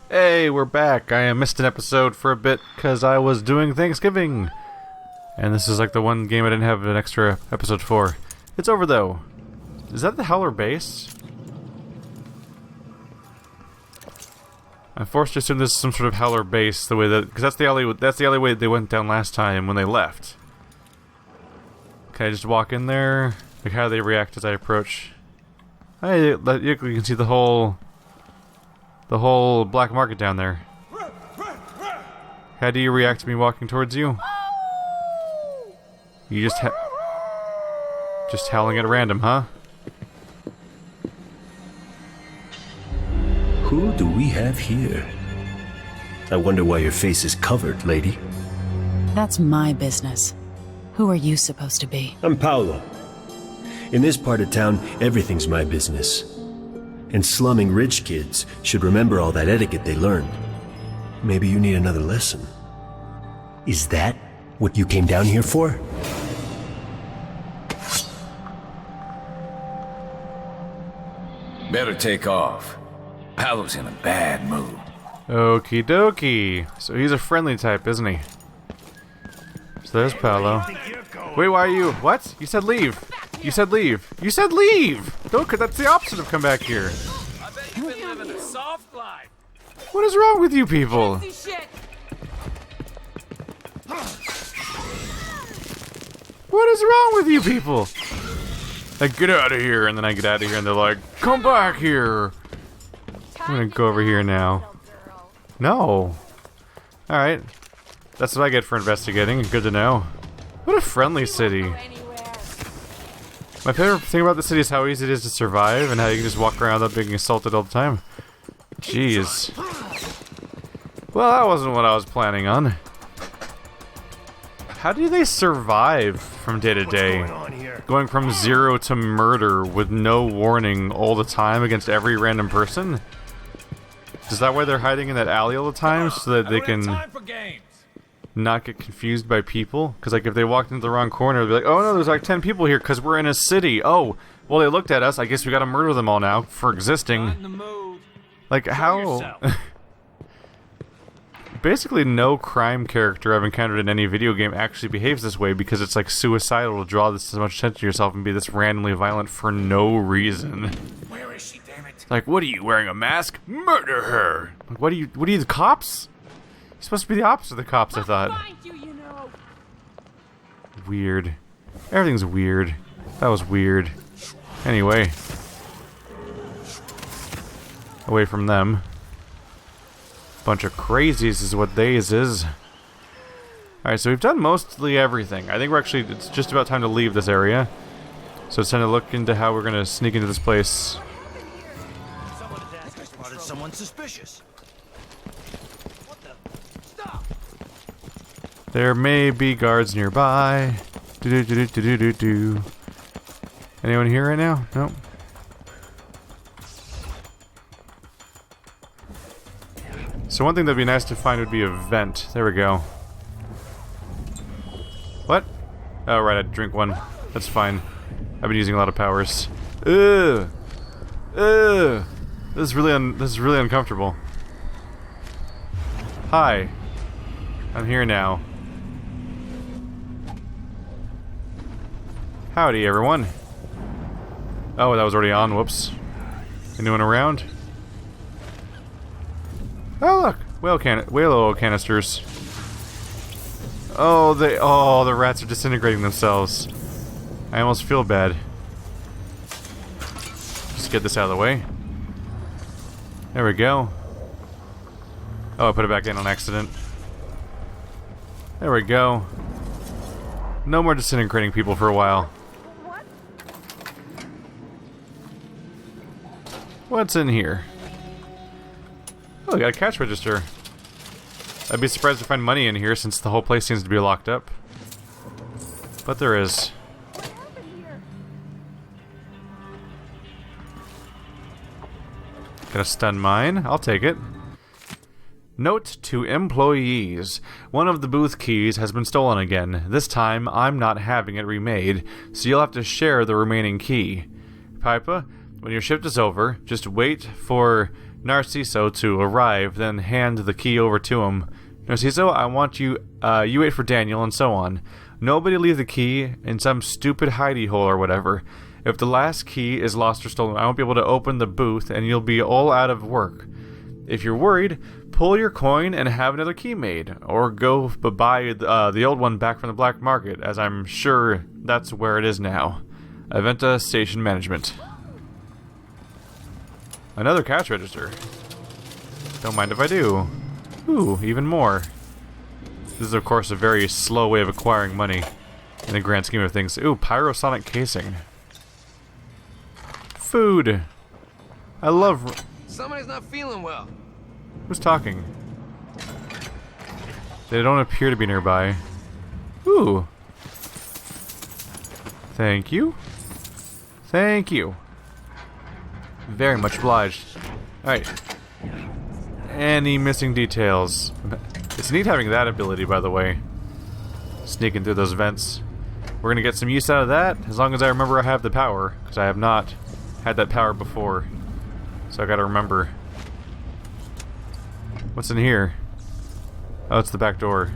Hey, we're back. I missed an episode for a bit because I was doing Thanksgiving. And this is like the one game I didn't have an extra episode for. It's over though. Is that the Howler base? I'm forced to assume this is some sort of Howler base, the way that, because that's the alleyway they went down last time when they left. Can I just walk in there? Like, how do they react as I approach? Hey, you can see the whole black market down there. How do you react to me walking towards you? You just howling at random, huh? Who do we have here? I wonder why your face is covered, lady. That's my business. Who are you supposed to be? I'm Paolo. In this part of town, everything's my business. And slumming rich kids should remember all that etiquette they learned. Maybe you need another lesson. Is that what you came down here for? Better take off. Paolo's in a bad mood. Okie dokie. So he's a friendly type, isn't he? So there's Paolo. Wait, why are you? What? You said leave. You said leave. You said leave! Don't, that's the opposite of come back here. I bet you've been living a soft life. What is wrong with you people? What is wrong with you people? Like, get out of here, and then I get out of here, and they're like, come back here! I'm gonna go over here now. No. Alright. That's what I get for investigating. Good to know. What a friendly city. My favorite thing about the city is how easy it is to survive, and how you can just walk around without being assaulted all the time. Jeez. Well, that wasn't what I was planning on. How do they survive from day to day? Going from zero to murder with no warning all the time against every random person? Is that why they're hiding in that alley all the time? So that they can not get confused by people? Because like if they walked into the wrong corner, they'd be like, oh no, there's like 10 people here because we're in a city. Oh, well they looked at us, I guess we gotta murder them all now for existing. Like how... Basically no crime character I've encountered in any video game actually behaves this way, because it's like suicidal to draw this much attention to yourself and be this randomly violent for no reason. Where is she, damn it? Like, what are you, wearing a mask? Murder her! Like, what are you, the cops? You're supposed to be the opposite of the cops, I thought. Weird. Everything's weird. That was weird. Anyway. Away from them. Bunch of crazies is what they's is. Alright, so we've done mostly everything. I think we're actually, it's just about time to leave this area. So it's time to look into how we're gonna sneak into this place. Someone suspicious. What the? Stop! There may be guards nearby. Do do do do do do do. Anyone here right now? Nope. So one thing that'd be nice to find would be a vent. There we go. What? Oh right, I'd drink one. That's fine. I've been using a lot of powers. Ugh. Ugh. This is really uncomfortable. Hi. I'm here now. Howdy, everyone. Oh, that was already on. Whoops. Anyone around? Oh look, whale oil canisters. Oh, the rats are disintegrating themselves. I almost feel bad. Just get this out of the way. There we go. Oh, I put it back in on accident. There we go. No more disintegrating people for a while. What's in here? Oh, we got a cash register. I'd be surprised to find money in here since the whole place seems to be locked up. But there is. Got a stun mine. I'll take it. Note to employees. One of the booth keys has been stolen again. This time, I'm not having it remade, so you'll have to share the remaining key. Pipa, when your shift is over, just wait for Narciso to arrive, then hand the key over to him. Narciso, I want you, you wait for Daniel, and so on. Nobody leave the key in some stupid hidey hole or whatever. If the last key is lost or stolen, I won't be able to open the booth, and you'll be all out of work. If you're worried, pull your coin and have another key made, or go buy the old one back from the black market, as I'm sure that's where it is now. Aventa Station Management. Another cash register. Don't mind if I do. Ooh, even more. This is, of course, a very slow way of acquiring money in the grand scheme of things. Ooh, pyrosonic casing. Food. I love... Somebody's not feeling well. Who's talking? They don't appear to be nearby. Ooh. Thank you. Thank you. Very much obliged. Alright. Any missing details? It's neat having that ability, by the way. Sneaking through those vents. We're gonna get some use out of that, as long as I remember I have the power, because I have not had that power before. So I gotta remember. What's in here? Oh, it's the back door.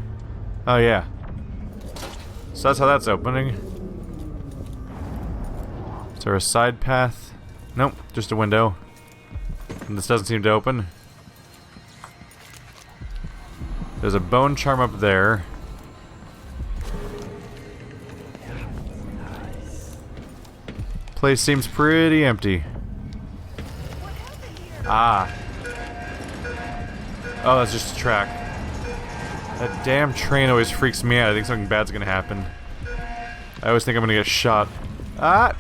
Oh, yeah. So that's how that's opening. Is there a side path? Nope, just a window. And this doesn't seem to open. There's a bone charm up there. Place seems pretty empty. Ah. Oh, that's just a track. That damn train always freaks me out. I think something bad's gonna happen. I always think I'm gonna get shot. Ah!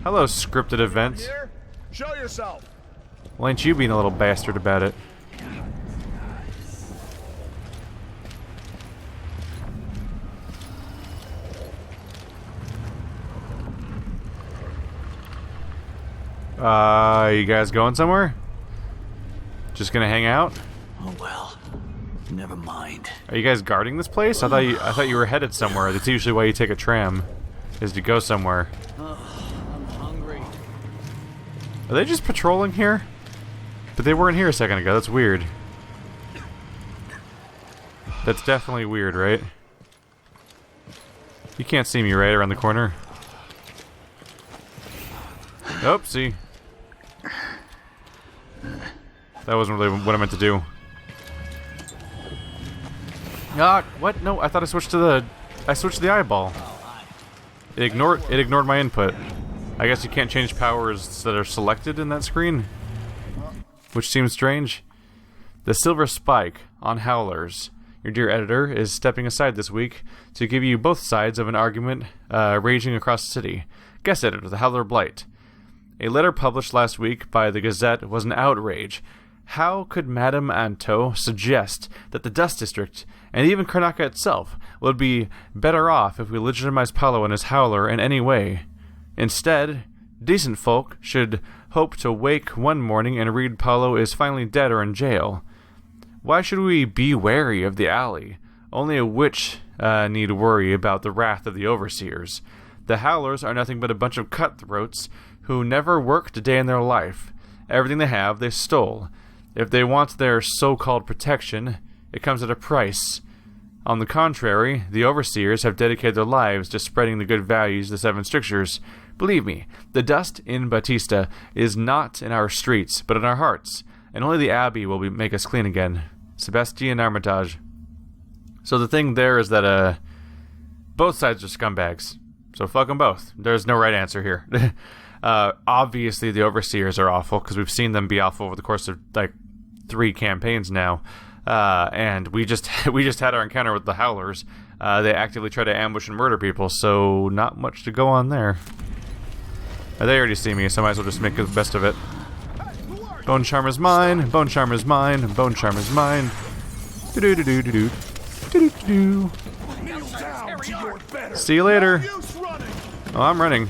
Hello, scripted event. Here? Show yourself. Well, ain't you being a little bastard about it? You guys going somewhere? Just gonna hang out? Oh well. Never mind. Are you guys guarding this place? I thought you were headed somewhere. That's usually why you take a tram, is to go somewhere. I'm hungry. Are they just patrolling here? But they weren't here a second ago. That's weird. That's definitely weird, right? You can't see me, right? Around the corner. Oopsie. That wasn't really what I meant to do. Ah, what? No, I thought I switched to the... I switched to the eyeball. It ignored my input. I guess you can't change powers that are selected in that screen? Which seems strange. The Silver Spike on Howlers. Your dear editor is stepping aside this week to give you both sides of an argument raging across the city. Guest editor, the Howler Blight. A letter published last week by the Gazette was an outrage. How could Madame Anto suggest that the Dust District, and even Karnaca itself, would be better off if we legitimized Paolo and his Howler in any way? Instead, decent folk should hope to wake one morning and read Paolo is finally dead or in jail. Why should we be wary of the alley? Only a witch need worry about the wrath of the overseers. The Howlers are nothing but a bunch of cutthroats who never worked a day in their life. Everything they have, they stole. If they want their so-called protection, it comes at a price. On the contrary, the overseers have dedicated their lives to spreading the good values of the Seven Strictures. Believe me, the dust in Batista is not in our streets, but in our hearts, and only the Abbey will make us clean again. Sebastian Armitage. So the thing there is that, both sides are scumbags. So fuck them both. There's no right answer here. Obviously the overseers are awful, because we've seen them be awful over the course of, like, 3 campaigns now. And we just had our encounter with the Howlers. They actively try to ambush and murder people, so not much to go on there. They already see me, so I might as well just make the best of it. Bone Charmer's mine, Bone Charmer's mine, Bone Charmer's mine. Do-do-do-do-do-do. Do-do-do-do. See you later. Oh, I'm running.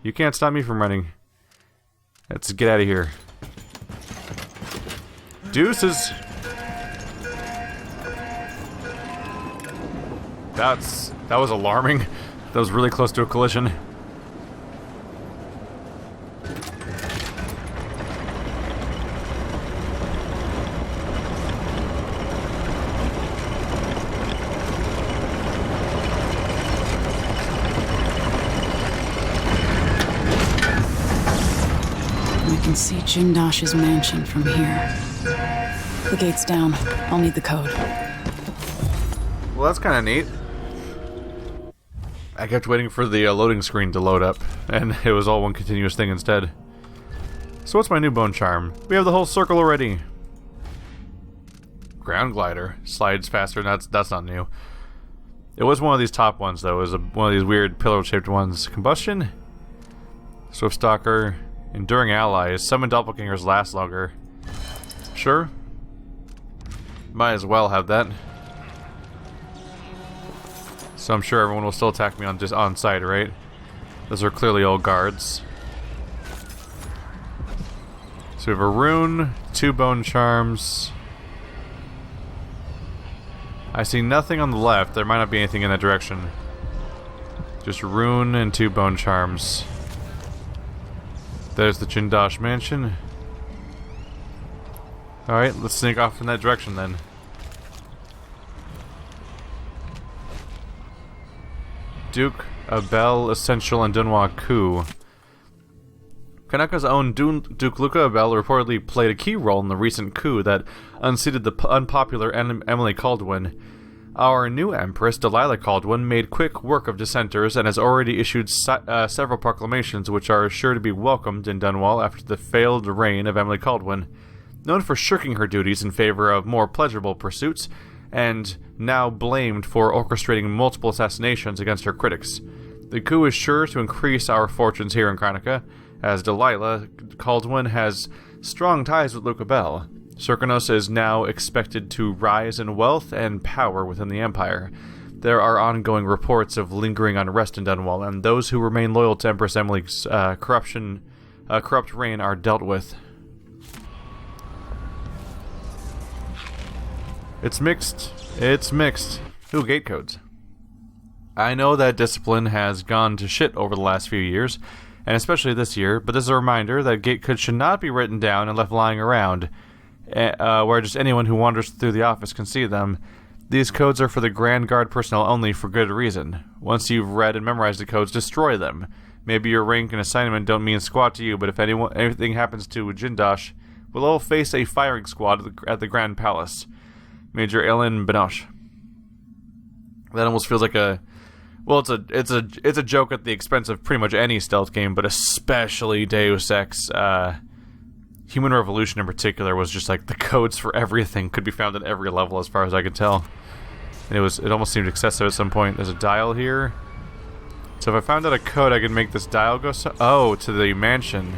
You can't stop me from running. Let's get out of here. Deuces. That was alarming. That was really close to a collision. see Jindosh's mansion from here. The gate's down. I'll need the code. Well, that's kind of neat. I kept waiting for the loading screen to load up, and it was all one continuous thing instead. So what's my new bone charm? We have the whole circle already. Ground glider. Slides faster. That's not new. It was one of these top ones, though. It was one of these weird pillar-shaped ones. Combustion? Swift Stalker. Enduring allies. Summon doppelgangers last longer. Sure. Might as well have that. So I'm sure everyone will still attack me on sight, right? Those are clearly all guards. So we have a rune, 2 bone charms. I see nothing on the left. There might not be anything in that direction. Just rune and 2 bone charms. There's the Jindosh mansion. Alright, let's sneak off in that direction then. Duke, Abel, Essential, and Dunwall coup. Karnaca's own Duke Luca Abel reportedly played a key role in the recent coup that unseated the unpopular Emily Kaldwin. Our new Empress, Delilah Kaldwin, made quick work of dissenters and has already issued several proclamations which are sure to be welcomed in Dunwall after the failed reign of Emily Kaldwin. Known for shirking her duties in favor of more pleasurable pursuits, and now blamed for orchestrating multiple assassinations against her critics. The coup is sure to increase our fortunes here in Karnaca, as Delilah Kaldwin has strong ties with Luca Bell. Serkanos is now expected to rise in wealth and power within the Empire. There are ongoing reports of lingering unrest in Dunwall, and those who remain loyal to Empress Emily's corrupt reign are dealt with. It's mixed. It's mixed. Ooh, gate codes. I know that discipline has gone to shit over the last few years, and especially this year, but this is a reminder that gate codes should not be written down and left lying around, where just anyone who wanders through the office can see them. These codes are for the Grand Guard personnel only for good reason. Once you've read and memorized the codes, destroy them. Maybe your rank and assignment don't mean squat to you, but if anything happens to Jindosh, we'll all face a firing squad at the Grand Palace. Major Ellen Benosh. That almost feels like a... Well, it's a joke at the expense of pretty much any stealth game, but especially Deus Ex. Human Revolution in particular was just like the codes for everything could be found at every level as far as I could tell. And it almost seemed excessive at some point. There's a dial here. So if I found out a code, I could make this dial go to the mansion.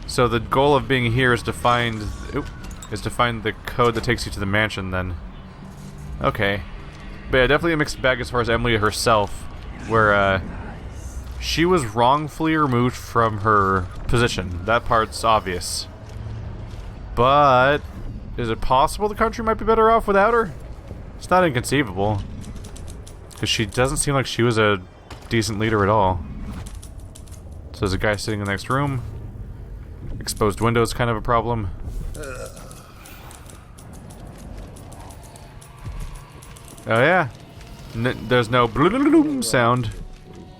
So the goal of being here is to find... the code that takes you to the mansion, then. Okay. But yeah, definitely a mixed bag as far as Emily herself, where, she was wrongfully removed from her position. That part's obvious. But, is it possible the country might be better off without her? It's not inconceivable. Because she doesn't seem like she was a decent leader at all. So there's a guy sitting in the next room. Exposed window is kind of a problem. Oh yeah, there's no bloom sound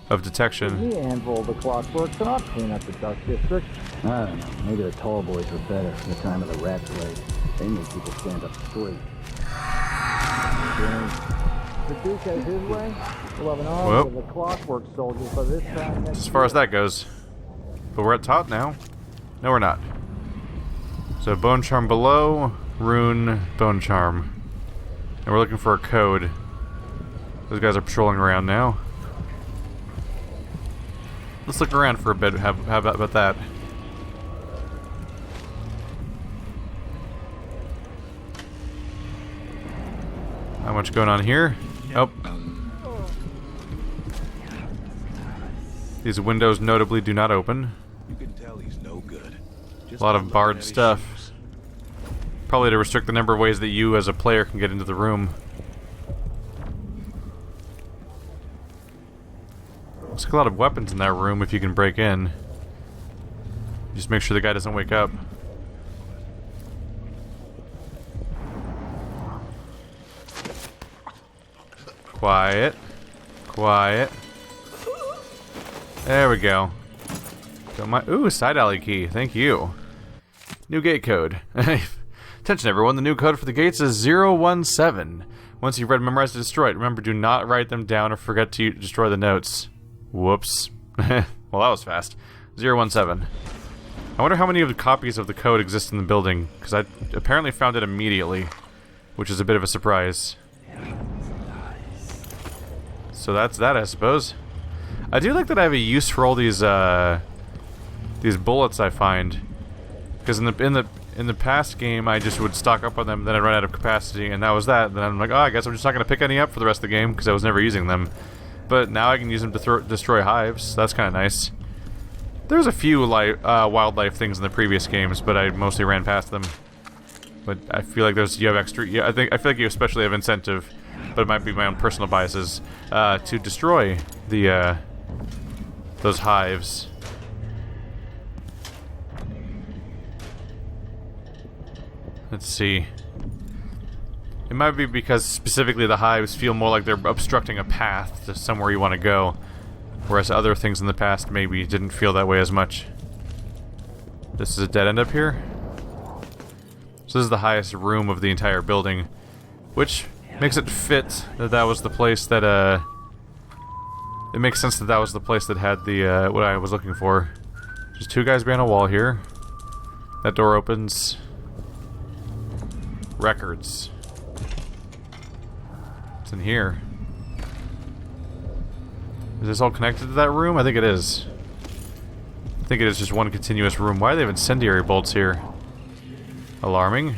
of detection. The anvil, the clockwork, cannot clean up the dust district. I don't know, maybe the tall boys were better from the time of the rat raid. They made people stand up straight. The Duke has his way. We'll have an army of the clockwork soldiers by this time next As far as that goes. But we're at top now. No, we're not. So bone charm below, rune, bone charm. And we're looking for a code. Those guys are patrolling around now. Let's look around for a bit. How about that? Not much going on here. Oh. These windows notably do not open. You can tell he's no good. A lot of barred stuff. Probably to restrict the number of ways that you as a player can get into the room. Looks like a lot of weapons in that room if you can break in. Just make sure the guy doesn't wake up. Quiet. Quiet. There we go. Got my side alley key. Thank you. New gate code. Attention everyone, the new code for the gates is 017. Once you've read, memorize, and destroy it. Remember, do not write them down or forget to destroy the notes. Whoops. Well, that was fast. 017. I wonder how many of the copies of the code exist in the building, because I apparently found it immediately, which is a bit of a surprise. So that's that, I suppose. I do like that I have a use for all these bullets I find, because in the past game I just would stock up on them, then I'd run out of capacity, and that was that. Then I'm like, oh, I guess I'm just not going to pick any up for the rest of the game because I was never using them. But now I can use them to destroy hives. So that's kind of nice. There's a few wildlife things in the previous games, but I mostly ran past them. But I feel like you have extra. Yeah, I feel like you especially have incentive, but it might be my own personal biases to destroy the those hives. Let's see. It might be because specifically the hives feel more like they're obstructing a path to somewhere you want to go, whereas other things in the past maybe didn't feel that way as much. This is a dead end up here. So this is the highest room of the entire building, which makes it fit that that was the place that it makes sense that that was the place that had the what I was looking for. There's two guys behind a wall here. That door opens. Records. What's in here? Is this all connected to that room? I think it is. I think it is just one continuous room. Why do they have incendiary bolts here? Alarming.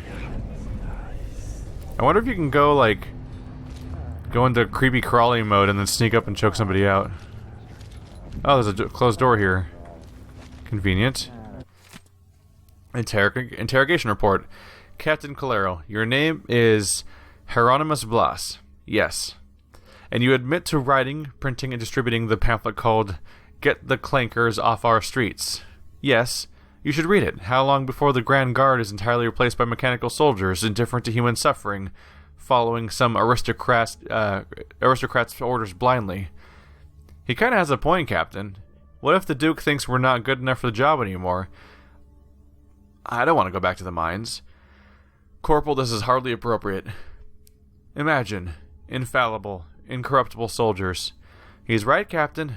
I wonder if you can go, like, go into creepy crawly mode and then sneak up and choke somebody out. Oh, there's a closed door here. Convenient. Interrogation report. Captain Calero, your name is Hieronymus Blas. Yes. And you admit to writing, printing, and distributing the pamphlet called Get the Clankers Off Our Streets. Yes. You should read it. How long before the Grand Guard is entirely replaced by mechanical soldiers, indifferent to human suffering, following some aristocrat's orders blindly? He kinda has a point, Captain. What if the Duke thinks we're not good enough for the job anymore? I don't want to go back to the mines. Corporal, this is hardly appropriate. Imagine. Infallible, incorruptible soldiers. He's right, Captain.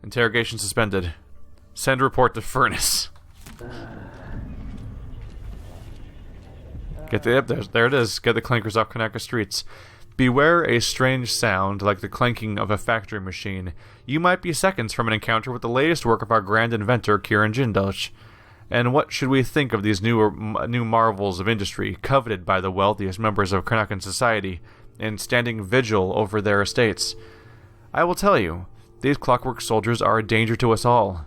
Interrogation suspended. Send report to Furnace. There it is. Get the clankers off Karnaca streets. Beware a strange sound like the clanking of a factory machine. You might be seconds from an encounter with the latest work of our grand inventor, Kieran Jindosh. And what should we think of these new marvels of industry, coveted by the wealthiest members of Karnacan society, and standing vigil over their estates? I will tell you, these clockwork soldiers are a danger to us all,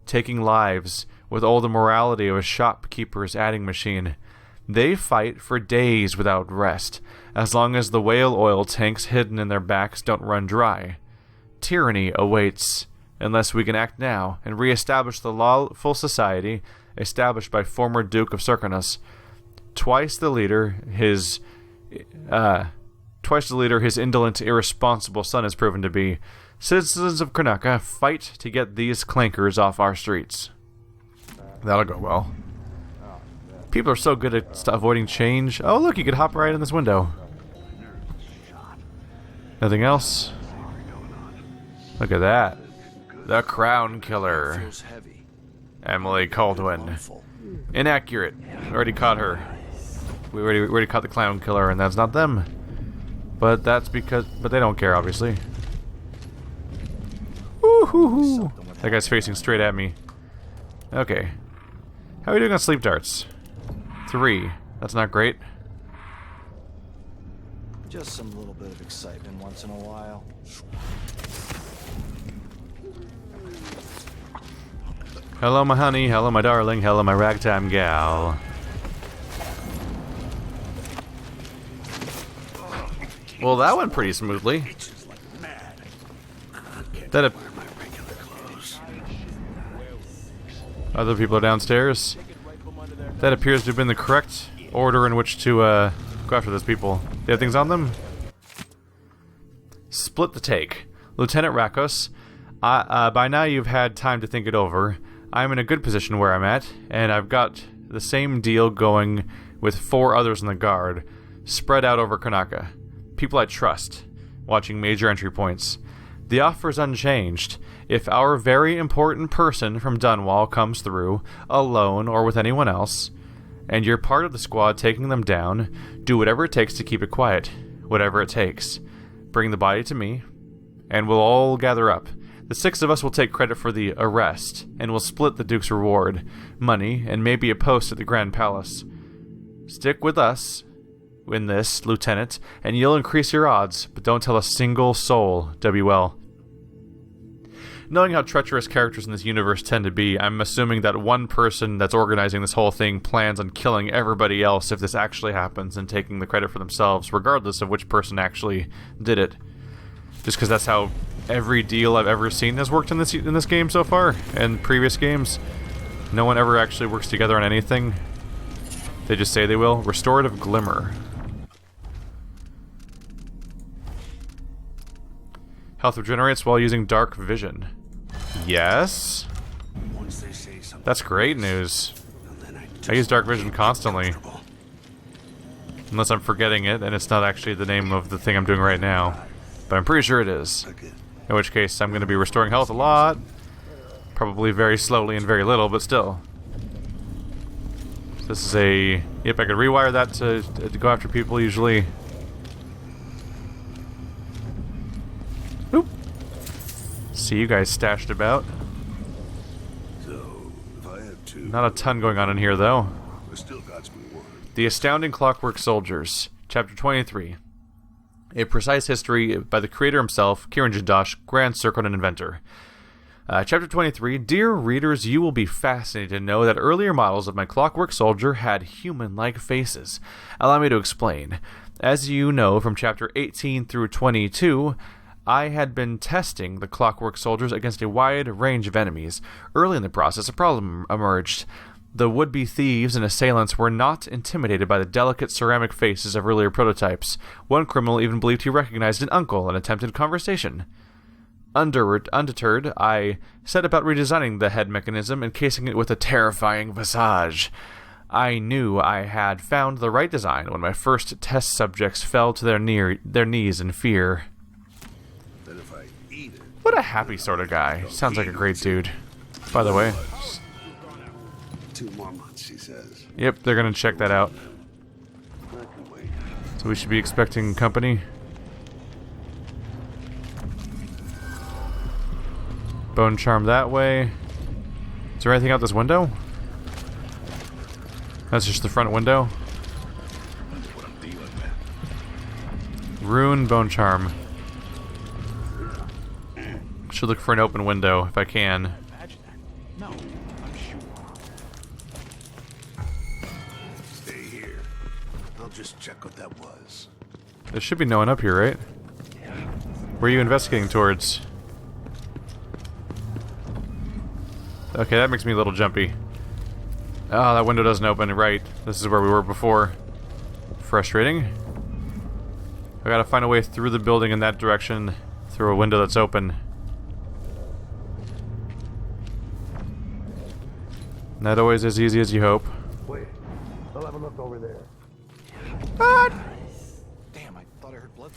taking lives with all the morality of a shopkeeper's adding machine. They fight for days without rest, as long as the whale oil tanks hidden in their backs don't run dry. Tyranny awaits, unless we can act now and re-establish the lawful society established by former Duke of Serkonos. Twice the leader his indolent, irresponsible son has proven to be. Citizens of Karnaca, fight to get these clankers off our streets. That'll go well. People are so good at avoiding change. Oh, look, you could hop right in this window. Nothing else? Look at that. The Crown Killer. Emily Kaldwin. Inaccurate. We already caught her. We already caught the Clown Killer, and that's not them. But that's because... But they don't care, obviously. Woo-hoo-hoo. That guy's facing straight at me. Okay. How are we doing on sleep darts? 3. That's not great. Just some little bit of excitement once in a while. Hello, my honey. Hello, my darling. Hello, my ragtime gal. Well, that went pretty smoothly. Other people are downstairs. That appears to have been the correct order in which to go after those people. They have things on them? Split the take. Lieutenant Rakos, by now you've had time to think it over. I'm in a good position where I'm at, and I've got the same deal going with 4 others in the guard, spread out over Karnaca. People I trust, watching major entry points. The offer's unchanged. If our very important person from Dunwall comes through, alone or with anyone else, and you're part of the squad taking them down, do whatever it takes to keep it quiet. Whatever it takes. Bring the body to me, and we'll all gather up. The 6 of us will take credit for the arrest, and we'll split the Duke's reward, money, and maybe a post at the Grand Palace. Stick with us in this, Lieutenant, and you'll increase your odds, but don't tell a single soul, WL. Knowing how treacherous characters in this universe tend to be, I'm assuming that one person that's organizing this whole thing plans on killing everybody else if this actually happens and taking the credit for themselves, regardless of which person actually did it. Just because that's how every deal I've ever seen has worked in this game so far, and previous games. No one ever actually works together on anything. They just say they will. Restorative Glimmer. Health regenerates while using Dark Vision. Yes? That's great news. I use Dark Vision constantly. Unless I'm forgetting it, and it's not actually the name of the thing I'm doing right now. But I'm pretty sure it is. In which case, I'm going to be restoring health a lot. Probably very slowly and very little, but still. This is a... Yep, I could rewire that to go after people usually. Oop. See you guys stashed about. So, if I have to... Not a ton going on in here, though. I still got some work. The Astounding Clockwork Soldiers, Chapter 23. A precise history by the creator himself, Kiran Jadash, Grand Circle and Inventor. Chapter 23. Dear readers, you will be fascinated to know that earlier models of my Clockwork Soldier had human-like faces. Allow me to explain. As you know from Chapter 18 through 22, I had been testing the Clockwork Soldiers against a wide range of enemies. Early in the process, a problem emerged. The would-be thieves and assailants were not intimidated by the delicate ceramic faces of earlier prototypes. One criminal even believed he recognized an uncle and attempted conversation. Undeterred, I set about redesigning the head mechanism, encasing it with a terrifying visage. I knew I had found the right design when my first test subjects fell to their knees in fear. Then if I eat it, What a happy sort of guy. Sounds like a great dude. By the way. 2 more months, he says. Yep, they're gonna check that out. I can wait. So we should be expecting company. Bone charm that way. Is there anything out this window? That's just the front window. What I'm dealing with. Rune bone charm. Should look for an open window if I can. No, I'm sure. Stay here. I'll just check what that was. There should be no one up here, right? Where are you investigating towards? Okay, that makes me a little jumpy. Oh, that window doesn't open. Right. This is where we were before. Frustrating. I gotta find a way through the building in that direction, through a window that's open. Not always as easy as you hope. Wait, I'll have a look over there. What? Damn, I thought I heard blood.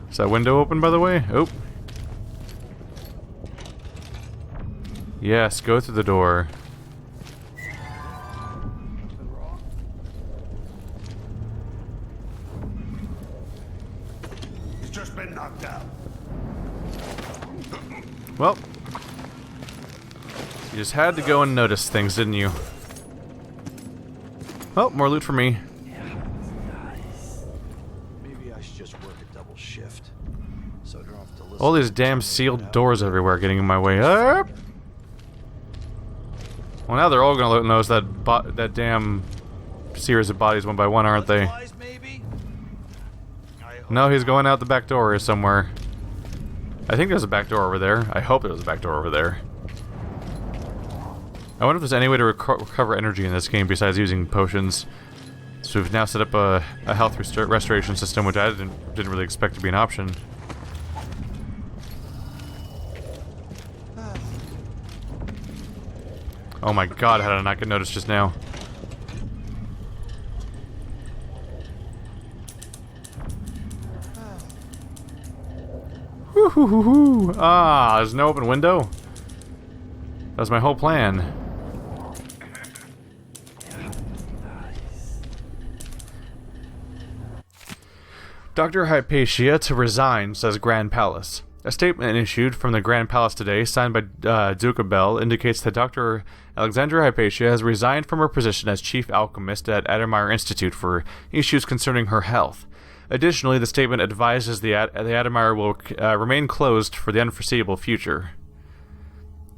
Is that window open, by the way? Oh. Yes, go through the door. He's just been knocked out. Well. You just had to go and notice things, didn't you? Oh, more loot for me. Maybe I should just work a double shift. So I don't have to listen. All these damn sealed doors everywhere getting in my way. Up. Well, now they're all gonna notice that damn series of bodies one by one, aren't they? Maybe? No, he's going out the back door or somewhere. I think there's a back door over there. I hope there's a back door over there. I wonder if there's any way to recover energy in this game besides using potions. So we've now set up a health restoration system, which I didn't really expect to be an option. Oh my god, how did I not get noticed just now? Woo-hoo-hoo-hoo. Ah, there's no open window? That was my whole plan. Dr. Hypatia to resign, says Grand Palace. A statement issued from the Grand Palace today, signed by Duke of Bell, indicates that Dr. Alexandra Hypatia has resigned from her position as Chief Alchemist at Admire Institute for issues concerning her health. Additionally, the statement advises the Admire will remain closed for the unforeseeable future.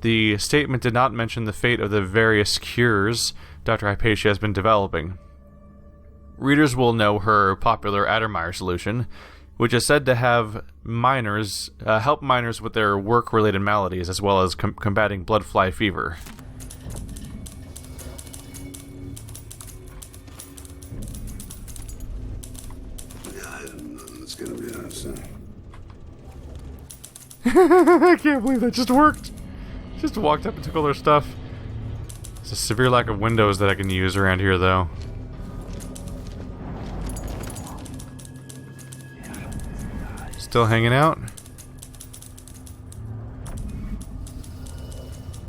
The statement did not mention the fate of the various cures Dr. Hypatia has been developing. Readers will know her popular Admire solution, which is said to have miners help miners with their work-related maladies, as well as combating blood fly fever. It's gonna be awesome. I can't believe that just worked. Just walked up and took all their stuff. There's a severe lack of windows that I can use around here, though. Still hanging out.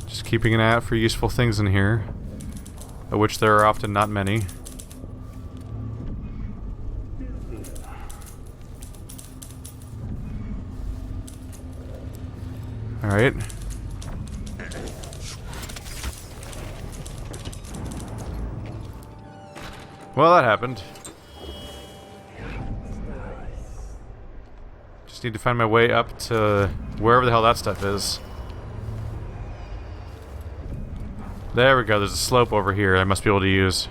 Just keeping an eye out for useful things in here, of which there are often not many. Alright. Well, that happened. Just need to find my way up to wherever the hell that stuff is. There we go, there's a slope over here I must be able to use.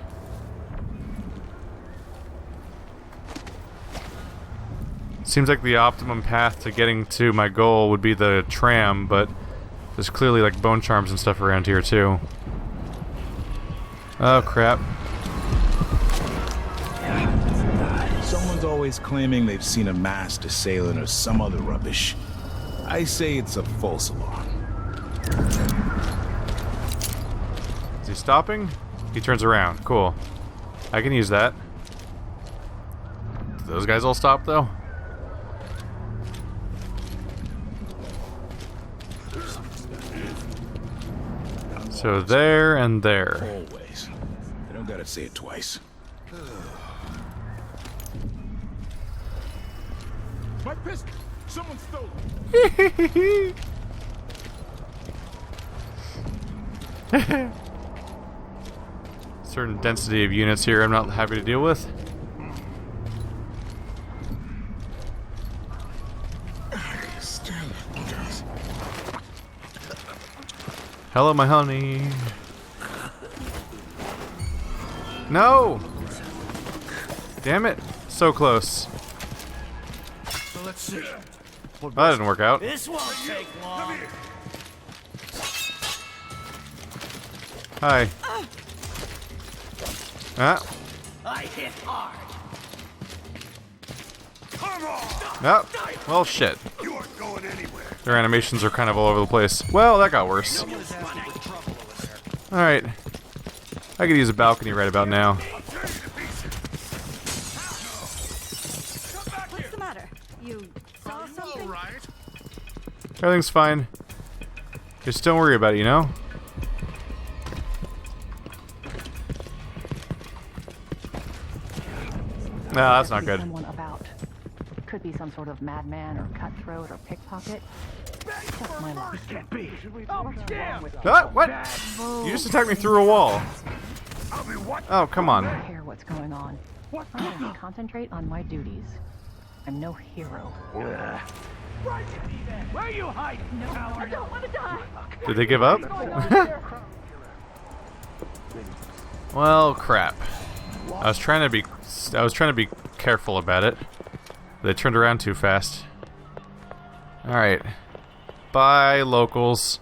Seems like the optimum path to getting to my goal would be the tram, but there's clearly like bone charms and stuff around here too. Oh crap. Someone's always claiming they've seen a masked assailant or some other rubbish. I say it's a false alarm. Is he stopping? He turns around. Cool. I can use that. Do those guys all stop though? So there and there. Always. I don't gotta say it twice. My pistol! Someone stole it! Certain density of units here I'm not happy to deal with. Hello, my honey. No! Damn it. So close. So let's see. Well, that didn't work out. This won't take long. Hi. Ah. I hit hard. Come on! Oh. Well, shit. You aren't going anywhere. Their animations are kind of all over the place. Well, that got worse. Alright. I could use a balcony right about now. What's the matter? You saw something? Everything's fine. Just don't worry about it, you know? No, that's not good. Someone about. Could be some sort of madman or cutthroat or pickpocket. Just my luck. Can't be. Ah, what? You just attacked me through a wall. Oh, come I on. don't care what's going on. I'm going to concentrate on my duties. I'm no hero. Where are you hiding? No, I don't want to die. Did they give up? Well, crap. I was trying to be careful about it. They turned around too fast. Alright. Bye, locals.